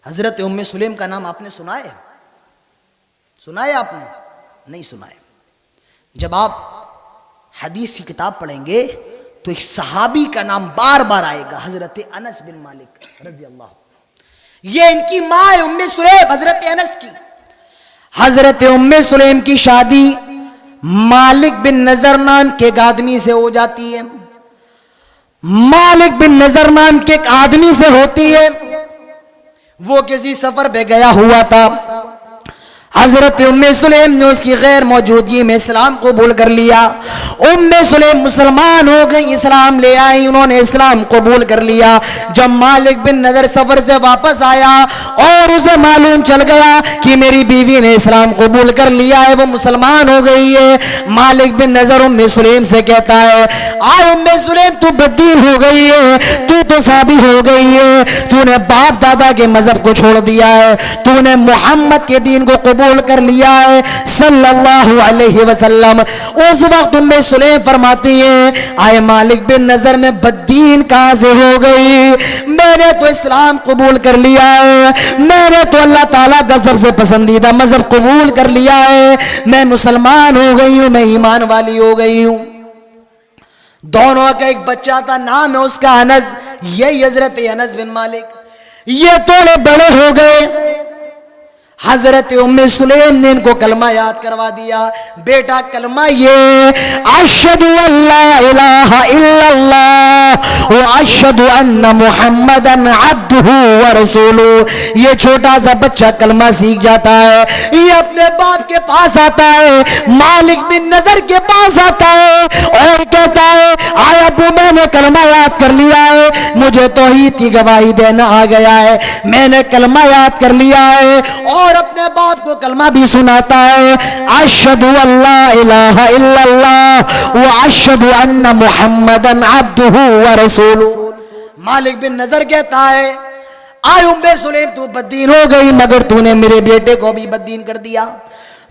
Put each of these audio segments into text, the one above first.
حضرت ام سلیم کا نام آپ نے سنا ہے؟ سنا ہے آپ نے؟ نہیں سنا ہے۔ جب آپ حدیث کی کتاب پڑھیں گے تو ایک صحابی کا نام بار بار آئے گا، حضرت انس بن مالک رضی اللہ عنہ۔ یہ ان کی ماں ہے ام سلیم، حضرت انس کی۔ حضرت ام سلیم کی شادی مالک بن نضر نام کے ایک آدمی سے ہو جاتی ہے، مالک بن نضر نام کے ایک آدمی سے ہوتی ہے۔ وہ کسی سفر پہ گیا ہوا تھا، حضرت ام سلیم نے اس کی غیر موجودگی میں اسلام قبول کر لیا۔ ام سلیم مسلمان ہو گئی، اسلام لے آئی، انہوں نے اسلام قبول کر لیا۔ جب مالک بن نضر سفر سے واپس آیا اور اسے معلوم چل گیا کہ میری بیوی نے اسلام قبول کر لیا ہے، وہ مسلمان ہو گئی ہے، مالک بن نضر ام سلیم سے کہتا ہے آئے ام سلیم تو بددین ہو گئی ہے، تو صحابی ہو گئی ہے، تو نے باپ دادا کے مذہب کو چھوڑ دیا ہے، تو نے محمد کے دین کو قبول کر لیا ہے صلی اللہ علیہ وسلم۔ اس وقت ام سلیم فرماتی ہیں آئے مالک بن نضر میں بددین کہاں سے ہو گئی؟ میں نے تو اسلام قبول کر لیا ہے، میں نے تو اللہ تعالیٰ کا سب سے پسندیدہ مذہب قبول کر لیا ہے، میں مسلمان ہو گئی ہوں، میں ایمان والی ہو گئی ہوں۔ دونوں کا ایک بچہ تھا، نام ہے اس کا انس، یہی حضرت انس بن مالک۔ یہ تھوڑے بڑے ہو گئے، حضرت ام سلیم نے ان کو کلمہ یاد کروا دیا۔ بیٹا کلمہ یہ اشہد ان لا الہ الا اللہ و اشہد ان محمدا عبدہ ورسولہ۔ یہ چھوٹا سا بچہ کلمہ سیکھ جاتا ہے، یہ اپنے باپ کے پاس آتا ہے، مالک بن نضر کے پاس آتا ہے اور کہتا ہے آئے ابو میں نے کلمہ یاد کر لیا ہے، مجھے توحید کی گواہی دینا آ گیا ہے، میں نے کلمہ یاد کر لیا ہے، اور اپنے باپ کو کلمہ بھی سناتا ہے اشہد ان لا الہ الا اللہ و اشہد ان محمدا عبدہ ورسولہ۔ مالک بن نضر کہتا ہے آئے ام سلیم تو بددین ہو گئی، مگر تو نے میرے بیٹے کو بھی بددین کر دیا،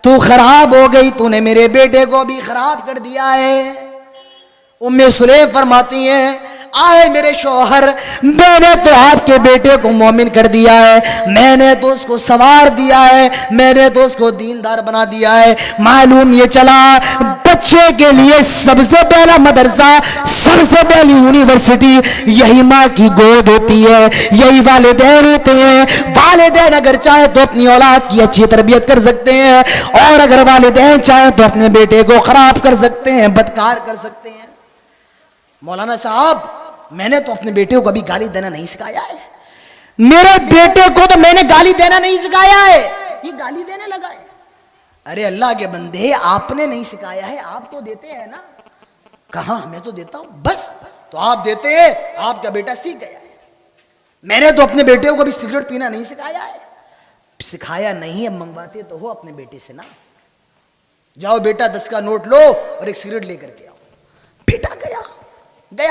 تو خراب ہو گئی، تو نے میرے بیٹے کو بھی خراب کر دیا ہے۔ ام سلیم فرماتی ہیں آئے میرے شوہر، میں نے تو آپ کے بیٹے کو مومن کر دیا ہے، میں نے تو اس کو سوار دیا ہے، میں نے تو اس کو دیندار بنا دیا ہے، معلوم یہ چلا بچے کے لیے سب سے پہلا مدرسہ، سب سے پہلی یونیورسٹی یہی ماں کی گود ہوتی ہے، یہی والدین ہوتے ہیں۔ والدین اگر چاہے تو اپنی اولاد کی اچھی تربیت کر سکتے ہیں، اور اگر والدین چاہے تو اپنے بیٹے کو خراب کر سکتے ہیں، بدکار کر سکتے ہیں۔ مولانا صاحب میں نے تو اپنے بیٹے کو کبھی گالی دینا نہیں سکھایا ہے، میرے بیٹے کو تو میں نے گالی دینا نہیں سکھایا ہے، یہ گالی دینے لگا ہے۔ ارے اللہ کے بندے، آپ نے نہیں سکھایا ہے، آپ تو دیتے ہیں نا۔ کہاں میں تو دیتا ہوں، بس تو آپ دیتے ہیں، آپ کا بیٹا سیکھ گیا ہے۔ میں نے تو اپنے بیٹے کو کبھی سگریٹ پینا نہیں سکھایا ہے، سکھایا نہیں ہے، منگواتے تو ہو اپنے بیٹے سے نا۔ جاؤ بیٹا 10 کا نوٹ لو اور ایک سگریٹ لے کر کے آؤ۔ بیٹا گیا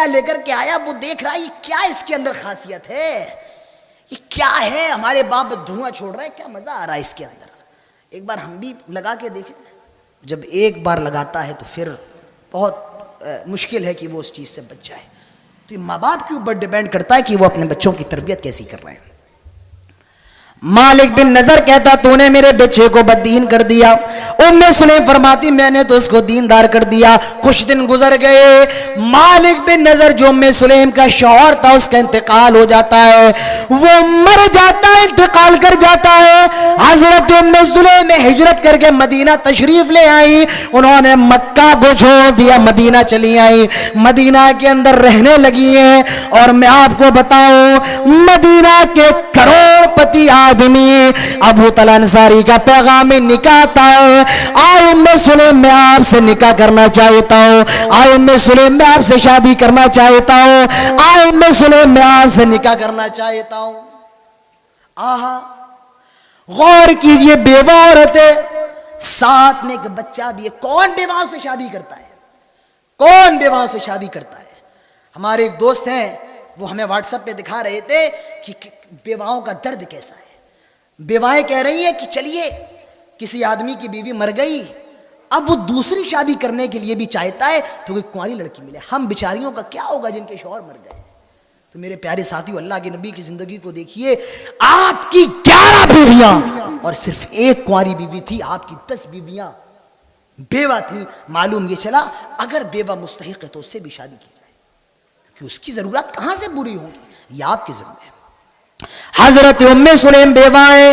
لے کر کے آیا، وہ دیکھ رہا ہے یہ کیا اس کے اندر خاصیت ہے، یہ کیا ہے، ہمارے باپ دھواں چھوڑ رہا ہے، کیا مزہ آ رہا ہے اس کے اندر، ایک بار ہم بھی لگا کے دیکھیں۔ جب ایک بار لگاتا ہے تو پھر بہت مشکل ہے کہ وہ اس چیز سے بچ جائے۔ تو یہ ماں باپ کے اوپر ڈیپینڈ کرتا ہے کہ وہ اپنے بچوں کی تربیت کیسی کر رہے ہیں۔ مالک بن نضر کہتا تو نے میرے بچے کو بددین کر دیا۔ ام سلیم فرماتی میں نے تو اس کو دیندار کر دیا۔ کچھ دن گزر گئے، مالک بن نضر جو ام سلیم کا شوہر تھا اس کا انتقال ہو جاتا ہے، وہ مر جاتا ہے، انتقال کر جاتا ہے۔ حضرت ام سلیم ہجرت کر کے مدینہ تشریف لے آئی، انہوں نے مکہ کو چھوڑ دیا، مدینہ چلی آئی، مدینہ کے اندر رہنے لگی ہیں۔ اور میں آپ کو بتاؤں مدینہ کے کروڑ پتی آدمی ابو طلحہ انصاری کا پیغام نکاح تھا، آئے ام سلیم میں آپ سے نکاح کرنا چاہتا ہوں، آئے ام سلیم میں آپ سے شادی کرنا چاہتا ہوں، آئے ام سلیم میں آپ سے نکاح کرنا چاہتا ہوں۔ آہا غور کیجئے، بیوہ عورت ہے، ساتھ میں ایک بچہ بھی ہے، کون بیواؤں سے شادی کرتا ہے؟ کون بیواؤں سے شادی کرتا ہے؟ ہمارے ایک دوست ہیں، وہ ہمیں واٹس ایپ پہ دکھا رہے تھے کہ بیواؤں کا درد کیسا ہے۔ بیوائیں کہہ رہی ہیں کہ چلیے کسی آدمی کی بیوی مر گئی، اب وہ دوسری شادی کرنے کے لیے بھی چاہتا ہے تو کوئی کنواری لڑکی ملے، ہم بیچاریوں کا کیا ہوگا جن کے شوہر مر گئے؟ تو تو میرے پیارے ساتھیو، اللہ کے نبی کی زندگی کو دیکھیے، آپ کی 11 بیویاں اور صرف ایک کنواری بیوی تھی، آپ کی 10 بیویاں بیوہ تھی. معلوم یہ چلا اگر بیوہ مستحق ہے تو اس سے بھی شادی کی جائے، کہ اس کی ضرورت کہاں سے پوری ہوگی، یہ آپ کے ذمہ ہے. حضرت ام سلیم بیوہ ہے،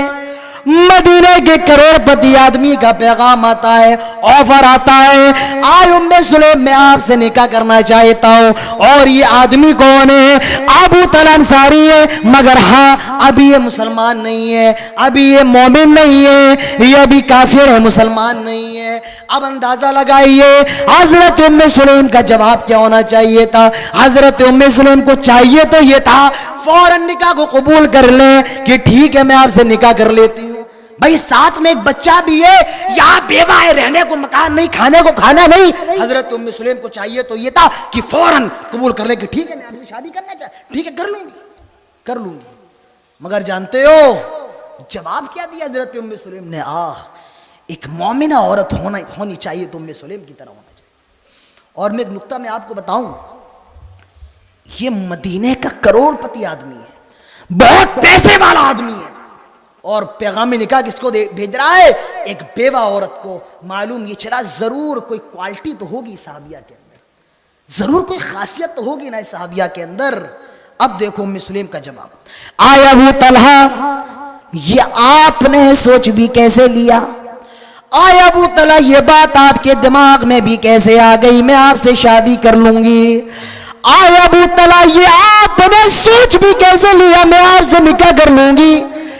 مدینہ کے کروڑ پتی آدمی کا پیغام آتا ہے، آفر آتا ہے، آئے ام سلیم میں آپ سے نکاح کرنا چاہتا ہوں. اور یہ آدمی کون ہے؟ ابو طلحہ انصاری ہے، مگر ہاں ابھی یہ مسلمان نہیں ہے، ابھی یہ مومن نہیں ہے، یہ ابھی کافر ہے، مسلمان نہیں ہے. اب اندازہ لگائیے حضرت ام سلیم کا جواب کیا ہونا چاہیے تھا. حضرت ام سلیم کو چاہیے تو یہ تھا فوراً نکاح کو قبول کر لیں کہ ٹھیک ہے میں آپ سے نکاح کر لیتی ہوں. بھائی ساتھ میں ایک بچہ بھی ہے، یہاں بیوہ ہے، رہنے کو مکان نہیں، کھانے کو کھانا نہیں. حضرت ام سلیم کو چاہیے تو یہ تھا کہ فوراً قبول کر لے کہ ٹھیک ہے میں آپ سے شادی کرنا چاہتا، ٹھیک ہے کر لوں گی. مگر جانتے ہو جواب کیا دیا حضرت ام سلیم نے؟ ایک مومنہ عورت ہونی چاہیے تو ام سلیم کی طرح ہونا چاہیے. اور میں ایک نکتہ میں آپ کو بتاؤں، یہ مدینے کا کروڑ پتی آدمی ہے، بہت پیسے والا آدمی ہے، اور پیغام نکاح کس کو بھیج رہا ہے؟ ایک بیوہ عورت کو. معلوم یہ چلا ضرور کوئی کوالٹی تو ہوگی صحابیہ کے اندر، ضرور کوئی خاصیت تو ہوگی نا صحابیہ کے اندر. اب دیکھو ام سلیم کا جواب. آیا ابو طلحہ یہ آپ نے سوچ بھی کیسے لیا؟ آیا ابو طلحہ یہ بات آپ کے دماغ میں بھی کیسے آ گئی میں آپ سے شادی کر لوں گی؟ آیا ابو طلحہ یہ آپ نے سوچ بھی کیسے لیا میں آپ سے نکاح کر لوں گی؟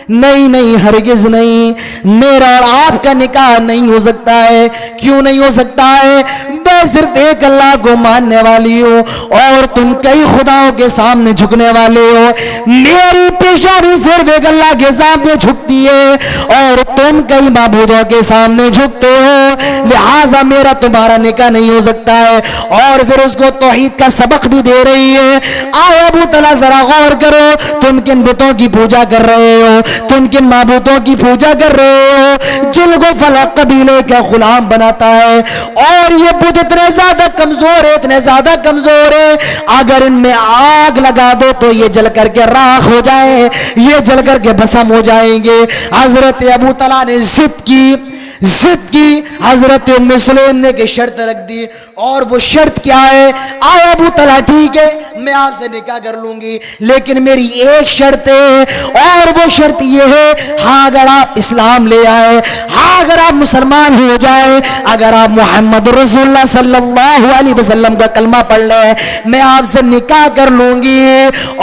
نہیں ہرگز نہیں، میرا اور آپ کا نکاح نہیں ہو سکتا ہے. کیوں نہیں ہو سکتا ہے؟ میں صرف ایک اللہ کو ماننے والی ہوں اور تم کئی خداؤں کے سامنے جھکنے والے ہو. میری پیشانی صرف ایک اللہ کے سامنے جھکتی ہے اور تم کئی معبودوں کے سامنے جھکتے ہو، لہٰذا میرا تمہارا نکاح نہیں ہو سکتا ہے. اور پھر اس کو توحید کا سبق بھی دے رہی ہے. آؤ ابو طلحہ ذرا غور کرو، تم کن بتوں کی پوجا کر رہے ہو، تم کن معبودوں کی پوجا کر رہے ہو جن کو فلاں قبیلے کا غلام بناتا ہے. اور یہ بت اتنے زیادہ کمزور ہے، اگر ان میں آگ لگا دو تو یہ جل کر کے راکھ ہو جائے، یہ جل کر کے بھسم ہو جائیں گے. حضرت ابو طلحہ نے ضد کی. حضرت ام سلیم نے کہ شرط رکھ دی. اور وہ شرط کیا ہے؟ آیا ابو طلحہ ٹھیک ہے میں آپ سے نکاح کر لوں گی، لیکن میری ایک شرط ہے، اور وہ شرط یہ ہے ہاں اگر آپ اسلام لے آئے، ہاں اگر آپ مسلمان ہو جائے، اگر آپ محمد رسول اللہ صلی اللہ علیہ وسلم کا کلمہ پڑھ لیں، میں آپ سے نکاح کر لوں گی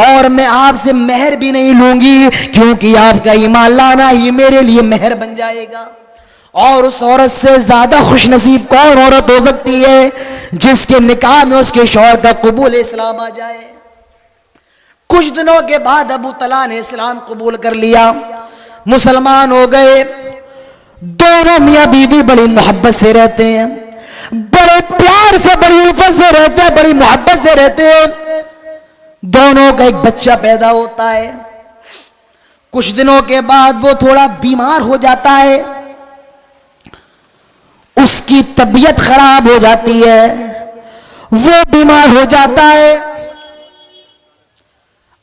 اور میں آپ سے مہر بھی نہیں لوں گی، کیونکہ آپ کا ایمان لانا ہی میرے لیے مہر بن جائے گا. اور اس عورت سے زیادہ خوش نصیب کون عورت ہو سکتی ہے جس کے نکاح میں اس کے شوہر کا قبول اسلام آ جائے. کچھ دنوں کے بعد ابو طلحہ نے اسلام قبول کر لیا، مسلمان ہو گئے. دونوں میاں بیوی بڑی محبت سے رہتے ہیں، بڑے پیار سے، بڑی الفت سے رہتے ہیں، بڑی محبت سے رہتے ہیں. دونوں کا ایک بچہ پیدا ہوتا ہے. کچھ دنوں کے بعد وہ تھوڑا بیمار ہو جاتا ہے، اس کی طبیعت خراب ہو جاتی ہے، وہ بیمار ہو جاتا ہے.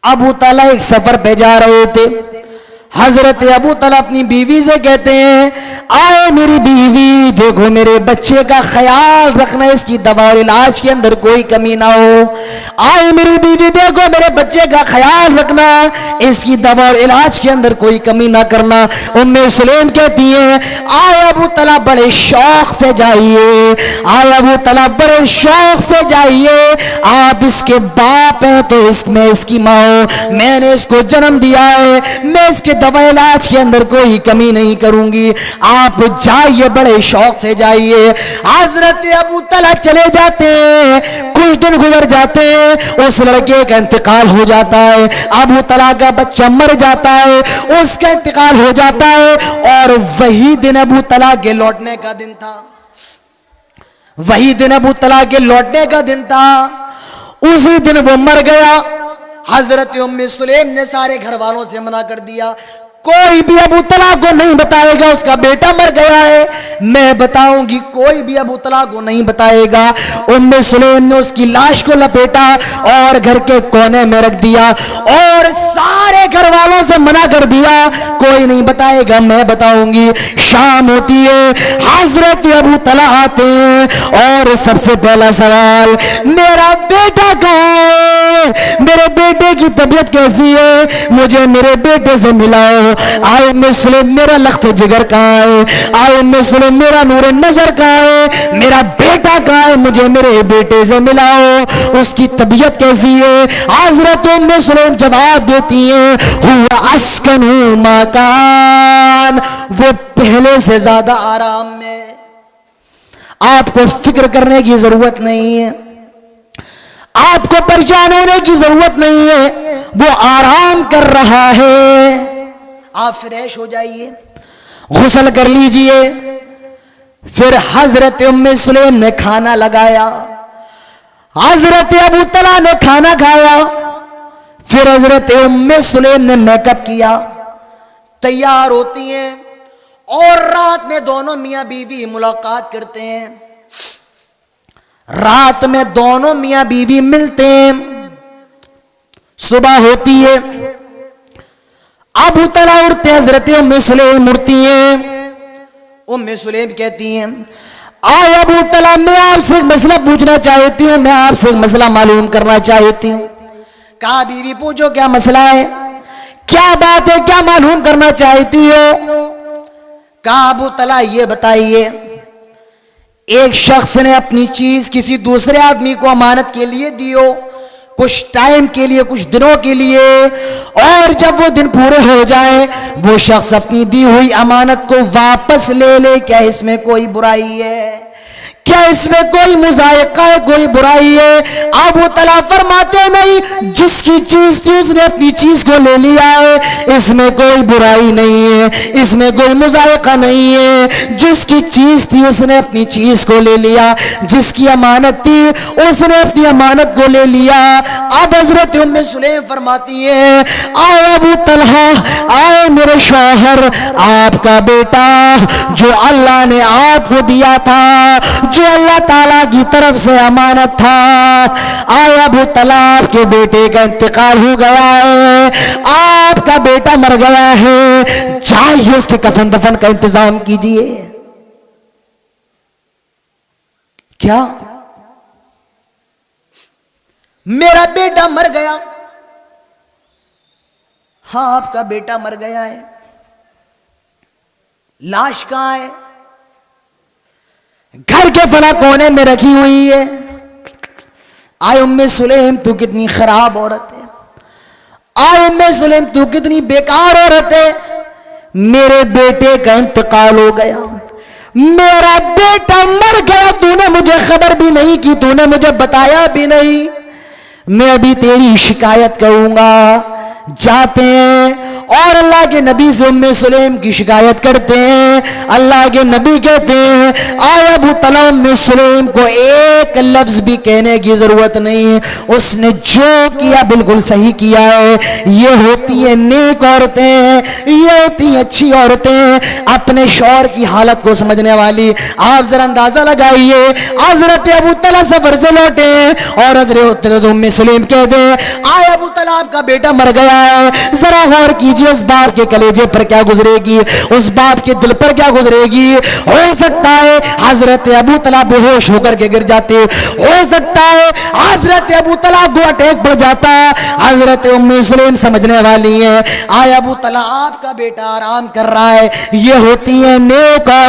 ابو طلحہ ایک سفر پہ جا رہے تھے. حضرت ابو طلحہ اپنی بیوی سے کہتے ہیں آئے میری بیوی دیکھو میرے بچے کا خیال رکھنا، اس کی دوا اور علاج کے اندر کوئی کمی نہ ہو. آئے میری بیوی دیکھو میرے بچے کا خیال رکھنا، اس کی دوا اور علاج کے اندر کوئی کمی نہ کرنا. ام سلیم کہتی ہیں آئے ابو طلحہ بڑے شوق سے جائیے، آئے ابو طلحہ بڑے شوق سے جائیے، آپ اس کے باپ ہیں تو میں اس کی ماں ہوں، میں نے اس کو جنم دیا ہے، میں اس کے دوا علاج کے اندر کوئی کمی نہیں کروں گی، آپ جائیے، بڑے شوق سے جائیے. حضرت ابو طلحہ چلے جاتے ہیں. کچھ دن گزر جاتے ہیں، اس لڑکے کا انتقال ہو جاتا ہے، ابو طلحہ کا بچہ مر جاتا ہے، اس کا انتقال ہو جاتا ہے. اور وہی دن ابو طلحہ کے لوٹنے کا دن تھا، وہی دن ابو طلحہ کے لوٹنے کا دن تھا. اسی دن وہ مر گیا. حضرت ام سلیم نے سارے گھر والوں سے منع کر دیا کوئی بھی ابو طلحہ کو نہیں بتائے گا اس کا بیٹا مر گیا ہے، میں بتاؤں گی۔ کوئی بھی ابو طلحہ کو نہیں بتائے گا۔ ام سلیم نے اس کی لاش کو لپیٹا اور گھر کے کونے میں رکھ دیا اور سارے گھر والوں سے منع کر دیا، کوئی نہیں بتائے گا، میں بتاؤں گی۔ شام ہوتی ہے، حضرت ابو طلحہ آتے ہیں اور سب سے پہلا سوال، میرا بیٹا کہاں ہے؟ میرے بیٹے کی طبیعت کیسی ہے؟ مجھے میرے بیٹے سے ملاؤ۔ آئے ام سلیم، میرا لخت جگر کہاں ہے؟ آئے ام سلیم، میرا نور نظر کہاں ہے؟ میرا بیٹا کہاں ہے؟ مجھے میرے بیٹے سے ملاؤ، اس کی طبیعت کیسی ہے؟ حضرت ام سلیم جواب دیتی ہیں، ہوا اسکن مکان، وہ پہلے سے زیادہ آرام میں، آپ کو فکر کرنے کی ضرورت نہیں ہے، آپ کو پریشان ہونے کی ضرورت نہیں ہے، وہ آرام کر رہا ہے۔ آپ فریش ہو جائیے، غسل کر لیجئے۔ پھر حضرت ام سلیم نے کھانا لگایا، حضرت ابو طلحہ نے کھانا کھایا، پھر حضرت ام سلیم نے میک اپ کیا، تیار ہوتی ہیں اور رات میں دونوں میاں بیوی ملاقات کرتے ہیں۔ رات میں دونوں میاں بیوی ملتے ہیں، صبح ہوتی ہے، ابو طلحہ اٹھتے ہیں، حضرت ام سلیم اٹھتی ہیں۔ ام سلیم کہتی ہیں، آئے ابو طلحہ، میں آپ سے ایک مسئلہ پوچھنا چاہتی ہوں، میں آپ سے ایک مسئلہ معلوم کرنا چاہتی ہوں۔ کہا بیوی پوچھو، کیا مسئلہ ہے، کیا بات ہے، کیا معلوم کرنا چاہتی ہو؟ کہا ابو طلحہ یہ بتائیے، ایک شخص نے اپنی چیز کسی دوسرے آدمی کو امانت کے لیے دی ہو، کچھ ٹائم کے لیے، کچھ دنوں کے لیے، اور جب وہ دن پورے ہو جائیں وہ شخص اپنی دی ہوئی امانت کو واپس لے لے، کیا اس میں کوئی برائی ہے؟ کیا اس میں کوئی مذائقہ ہے، کوئی برائی ہے؟ ابو طلحہ فرماتے نہیں، جس کی چیز تھی اس نے اپنی چیز کو لے لیا ہے، اس میں کوئی برائی نہیں ہے، اس میں کوئی مذائقہ نہیں ہے۔ جس کی چیز تھی اس نے اپنی چیز کو لے لیا، جس کی امانت تھی اس نے اپنی امانت کو لے لیا۔ اب حضرت ام سلیم فرماتی ہیں، آئے ابو طلحہ، آئے میرے شوہر، آپ کا بیٹا جو اللہ نے آپ کو دیا تھا، جو اللہ تعالیٰ کی طرف سے امانت تھا، آئے ابو طلحہ، آپ کے بیٹے کا انتقال ہو گیا ہے، آپ کا بیٹا مر گیا ہے، جائیے اس کے کفن دفن کا انتظام کیجئے۔ کیا میرا بیٹا مر گیا؟ ہاں آپ کا بیٹا مر گیا ہے، لاش کہاں ہے؟ گھر کے فلاں کونے میں رکھی ہوئی ہے۔ آئے ام سلیم، تو کتنی خراب عورت ہے، آئے ام سلیم تو کتنی بیکار عورت ہے، میرے بیٹے کا انتقال ہو گیا، میرا بیٹا مر گیا، تو نے مجھے خبر بھی نہیں کی، تو نے مجھے بتایا بھی نہیں، میں ابھی تیری شکایت کروں گا۔ جاتے ہیں اور اللہ کے نبی سے ام سلیم کی شکایت کرتے ہیں۔ اللہ کے نبی کہتے ہیں، آئے ابو طلحہ، ام سلیم کو ایک لفظ بھی کہنے کی ضرورت نہیں، اس نے جو کیا بالکل صحیح کیا ہے۔ یہ ہوتی ہیں نیک عورتیں، یہ ہوتی ہیں اچھی عورتیں، اپنے شوہر کی حالت کو سمجھنے والی۔ آپ ذرا اندازہ لگائیے، حضرت ابو طلحہ سفر سے لوٹے ہیں اور حضرت ام سلیم کہتے ہیں، آئے ابو طلحہ، آپ کا بیٹا مر گیا ہے، ذرا غور کیجئے اس باپ کے کلیجے پر کیا گزرے گی، اس باپ کے دل پر کیا گزرے گی۔ ہو سکتا ہے حضرت ابو طلحہ بے ہوش ہو کر کے گر جاتے، ہو سکتا ہے حضرت ابو طلحہ کو اٹیک پڑ جاتا۔ حضرت ام سلیم سمجھنے والی ہیں، آئے ابو طلحہ، آپ کا بیٹا آرام کر رہا ہے، یہ ہوتی ہیں نیک اور